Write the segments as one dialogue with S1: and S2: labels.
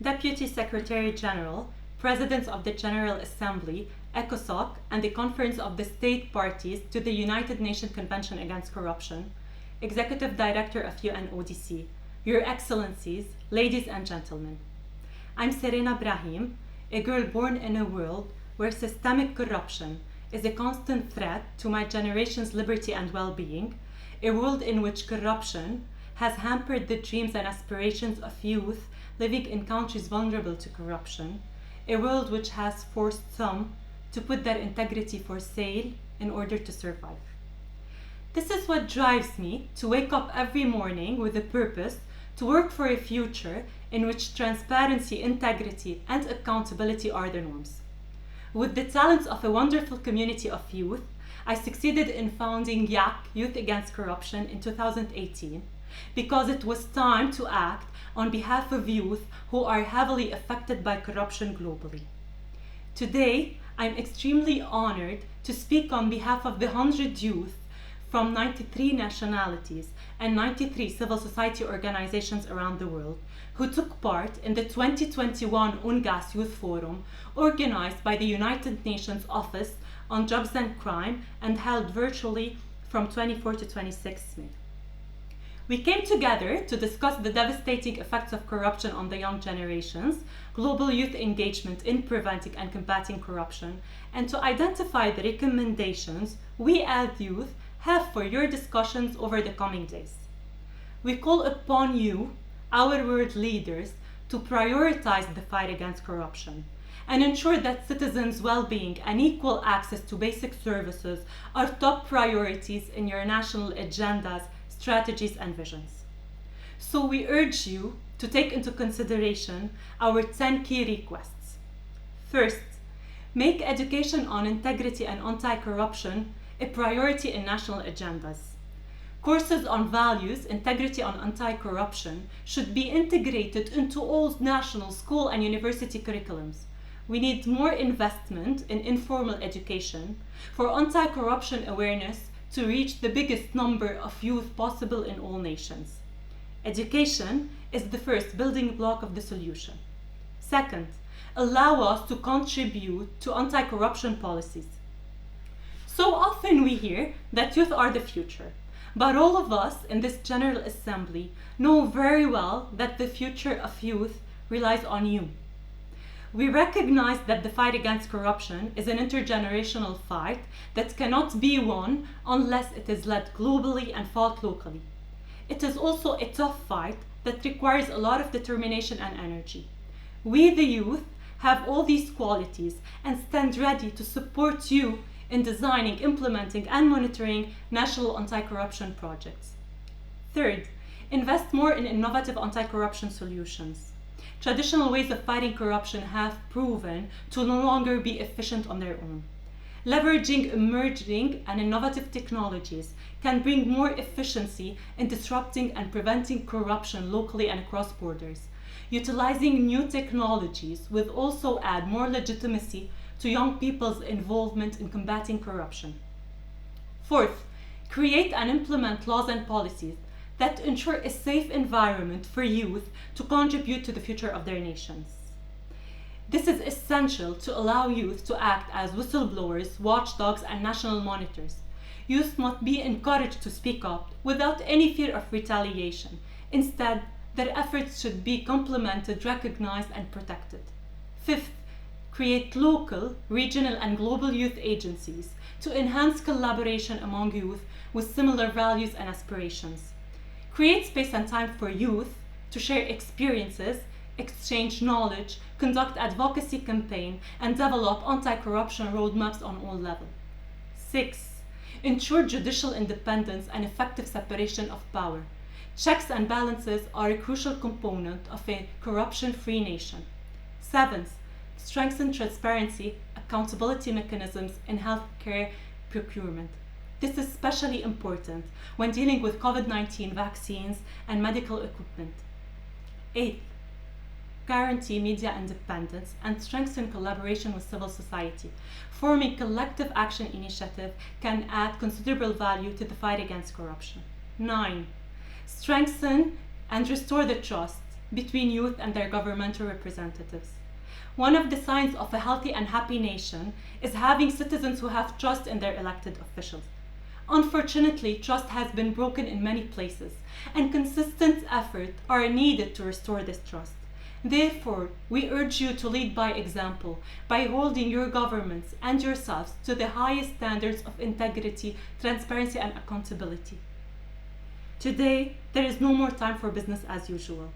S1: Deputy Secretary General, President of the General Assembly, ECOSOC, and the Conference of the State Parties to the United Nations Convention Against Corruption, Executive Director of UNODC, Your Excellencies, ladies and gentlemen. I'm Serena Ibrahim, a girl born in a world where systemic corruption is a constant threat to my generation's liberty and well-being, a world in which corruption has hampered the dreams and aspirations of youth living in countries vulnerable to corruption, a world which has forced some to put their integrity for sale in order to survive. This is what drives me to wake up every morning with a purpose to work for a future in which transparency, integrity, and accountability are the norms. With the talents of a wonderful community of youth, I succeeded in founding YAC, Youth Against Corruption, in 2018 because it was time to act on behalf of youth who are heavily affected by corruption globally. Today, I'm extremely honored to speak on behalf of the 100 youth from 93 nationalities and 93 civil society organizations around the world who took part in the 2021 UNGASS Youth Forum organized by the United Nations Office on Drugs and Crime and held virtually from 24 to 26 May. We came together to discuss the devastating effects of corruption on the young generations, global youth engagement in preventing and combating corruption, and to identify the recommendations we as youth have for your discussions over the coming days. We call upon you, our world leaders, to prioritize the fight against corruption and ensure that citizens' well-being and equal access to basic services are top priorities in your national agendas, strategies, and visions. So we urge you to take into consideration our 10 key requests. First, make education on integrity and anti-corruption a priority in national agendas. Courses on values, integrity, and anti-corruption should be integrated into all national school and university curriculums. We need more investment in informal education for anti-corruption awareness to reach the biggest number of youth possible in all nations. Education is the first building block of the solution. Second, allow us to contribute to anti-corruption policies. So often we hear that youth are the future, but all of us in this General Assembly know very well that the future of youth relies on you. We recognize that the fight against corruption is an intergenerational fight that cannot be won unless it is led globally and fought locally. It is also a tough fight that requires a lot of determination and energy. We, the youth, have all these qualities and stand ready to support you in designing, implementing, and monitoring national anti-corruption projects. Third, invest more in innovative anti-corruption solutions. Traditional ways of fighting corruption have proven to no longer be efficient on their own. Leveraging emerging and innovative technologies can bring more efficiency in disrupting and preventing corruption locally and across borders. Utilizing new technologies will also add more legitimacy to young people's involvement in combating corruption. Fourth, create and implement laws and policies that ensure a safe environment for youth to contribute to the future of their nations. This is essential to allow youth to act as whistleblowers, watchdogs, and national monitors. Youth must be encouraged to speak up without any fear of retaliation. Instead, their efforts should be complemented, recognized, and protected. Fifth, create local, regional, and global youth agencies to enhance collaboration among youth with similar values and aspirations. Create space and time for youth to share experiences, exchange knowledge, conduct advocacy campaigns, and develop anti-corruption roadmaps on all levels. 6. Ensure judicial independence and effective separation of power. Checks and balances are a crucial component of a corruption-free nation. 7. Strengthen transparency, accountability mechanisms in healthcare procurement. This is especially important when dealing with COVID-19 vaccines and medical equipment. 8. Guarantee media independence and strengthen collaboration with civil society. Forming collective action initiative can add considerable value to the fight against corruption. 9. Strengthen and restore the trust between youth and their governmental representatives. One of the signs of a healthy and happy nation is having citizens who have trust in their elected officials. Unfortunately, trust has been broken in many places, and consistent efforts are needed to restore this trust. Therefore, we urge you to lead by example by holding your governments and yourselves to the highest standards of integrity, transparency, and accountability. Today, there is no more time for business as usual.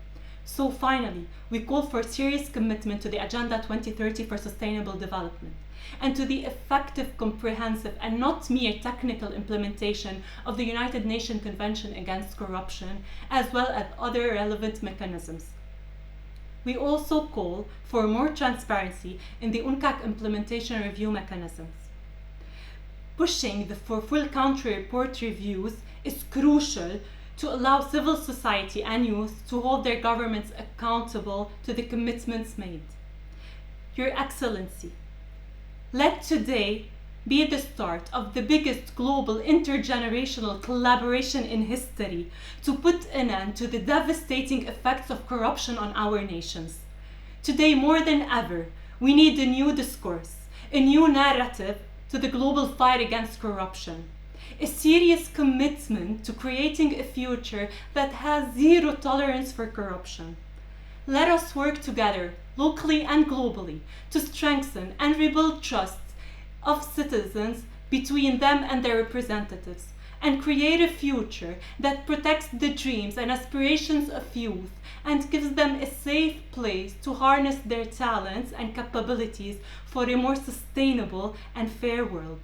S1: So finally, we call for serious commitment to the Agenda 2030 for Sustainable Development and to the effective, comprehensive, and not mere technical implementation of the United Nations Convention Against Corruption, as well as other relevant mechanisms. We also call for more transparency in the UNGASS implementation review mechanisms. Pushing for full country report reviews is crucial to allow civil society and youth to hold their governments accountable to the commitments made. Your Excellency, let today be the start of the biggest global intergenerational collaboration in history to put an end to the devastating effects of corruption on our nations. Today, more than ever, we need a new discourse, a new narrative to the global fight against corruption, a serious commitment to creating a future that has zero tolerance for corruption. Let us work together, locally and globally, to strengthen and rebuild trust of citizens between them and their representatives, and create a future that protects the dreams and aspirations of youth and gives them a safe place to harness their talents and capabilities for a more sustainable and fair world.